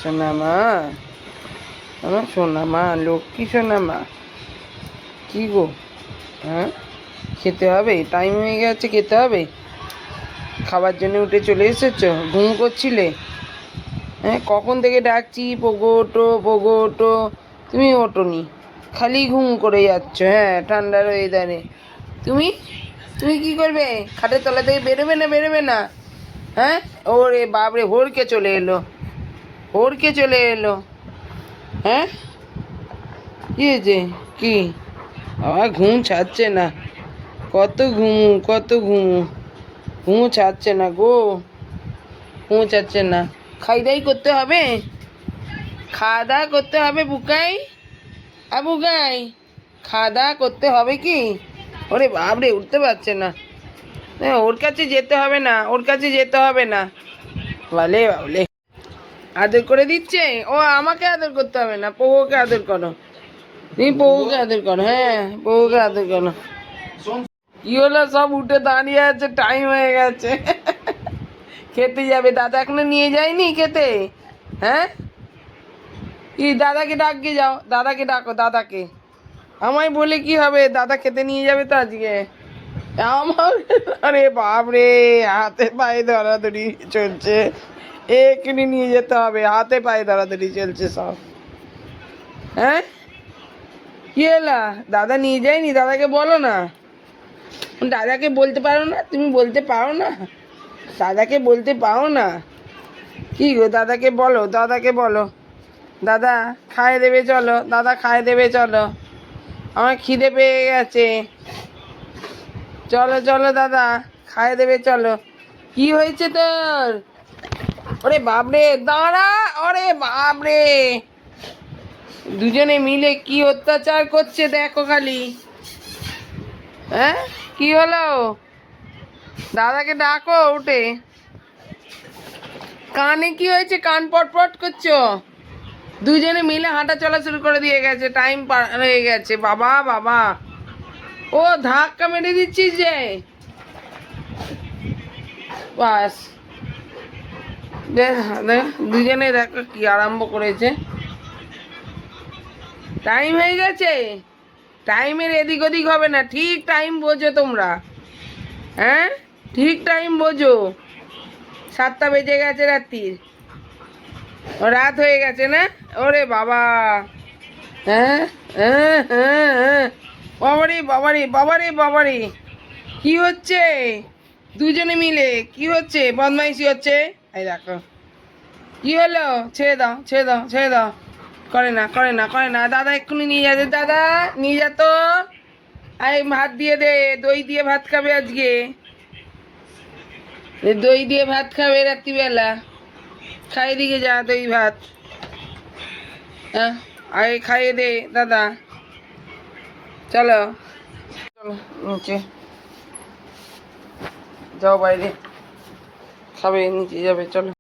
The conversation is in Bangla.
সোনা মা, আমার সোনা মা, লক্ষ্মী সোনা মা। কি গো, হ্যাঁ খেতে হবে, টাইম হয়ে গেছে, খেতে হবে। খাবার জন্য উঠে চলে এসেছো, ঘুম করছিলে? হ্যাঁ কখন থেকে ডাকছি পোগো ওটো পোগো ওটো, তুমি ওঠোনি, খালি ঘুম করে যাচ্ছ। হ্যাঁ ঠান্ডার ওয়েদারে তুমি তুমি কি করবে? খাটের তলা থেকে বেরোবে না, বেরোবে না? হ্যাঁ ওরে বাপরে, হোরকে চলে এলো, হোরকে চলে এলো। হ্যাঁ কি হয়েছে? কি আমার ঘুম ছাড়ছে না, কত ঘুমু কত ঘুমু, ঘুমু ছাড়ছে না গো, ঘুমু ছাড়ছে না। খাই দাই করতে হবে, খাওয়া দাওয়া করতে হবে বুকাই, বুকাই খাওয়া দাওয়া করতে হবে কি? ওরে বাপরে, উঠতে পারছে না। ওর কাছে যেতে হবে না, ওর কাছে যেতে হবে না। বলে বাবলে আদর করে দিচ্ছে ও, আমাকে আদর করতে হবে না, পৌকে আদর করো, তুমি পৌকে আদর করো, হ্যাঁ পৌকে আদর করো। কি হলো, সব উঠে দাঁড়িয়ে আছে, টাইম হয়ে গেছে। খেতে যাবে, দাদা এখনো নিয়ে যায়নি খেতে? হ্যাঁ কি, দাদাকে ডাকিয়ে যাও, দাদাকে ডাকো, দাদাকে। আমায় বলে কি হবে, দাদা খেতে নিয়ে যাবে তো আজকে আমার। আরে বাপরে, হাতে পায়ে ধরাধরি চলছে, এক্ষুনি নিয়ে যেতে হবে, হাতে পায়ে ধরাধরি চলছে সব। হ্যাঁ কি এলা, দাদা নিয়ে যায়নি, দাদাকে বলো না, দাদাকে বলতে পারো না, তুমি বলতে পারো না, দাদাকে বলতে পারো না? কি গো, দাদাকে বলো, দাদাকে বলো, দাদা খাইয়ে দেবে চলো, দাদা খাইয়ে দেবে চলো, আমার খিদে পেয়ে গেছে, চলো চলো দাদা খাইয়ে দেবে চলো। কি হয়েছে তোর? ওরে বাপরে, দাঁড়া, ওরে বাপরে, দুজনে মিলে কি অত্যাচার করছে দেখো খালি। হ্যাঁ কি হলো, দাদাকে ডাকো উঠে। কানে কি হয়েছে, কান পটপট করছো? দুজনে মিলে হাঁটা চলা শুরু করে দিয়ে গেছে, টাইম পার হয়ে গেছে। বাবা বাবা, ও ধাক্কা মেরে দিচ্ছিস যে, বাস দুজনে দেখো কি আরম্ভ করেছে। টাইম হয়ে গেছে, টাইমের এদিক ওদিক হবে না, ঠিক টাইম বোঝো তোমরা। হ্যাঁ ঠিক টাইম বোঝো, 7টা বেজে গেছে রাত্রির, রাত হয়ে গেছে না? ওরে বাবা, হ্যাঁ হ্যাঁ হ্যাঁ হ্যাঁ, বাবারে বাবারে বাবারে বাবারে, কি হচ্ছে দুজনে মিলে, কি হচ্ছে, বদমাইশি হচ্ছে? এই দেখো কি হলো, ছেড়ে দাও ছেড়ে দাও ছেড়ে দাও, করে না করে না করে না, দাদা এক্ষুনি নিয়ে যাবে, দাদা নিয়ে যা তো, আরে ভাত দিয়ে দে, দই দিয়ে ভাত খাবে আজকে, দই দিয়ে ভাত খাবে রাত্রিবেলা, খাইয়ে দিকে যা দই ভাত। হ্যাঁ আগে খাইয়ে দে দাদা, চলো চলো নিচে যাও, বাইরে খাবে, নিচে যাবে, চলো।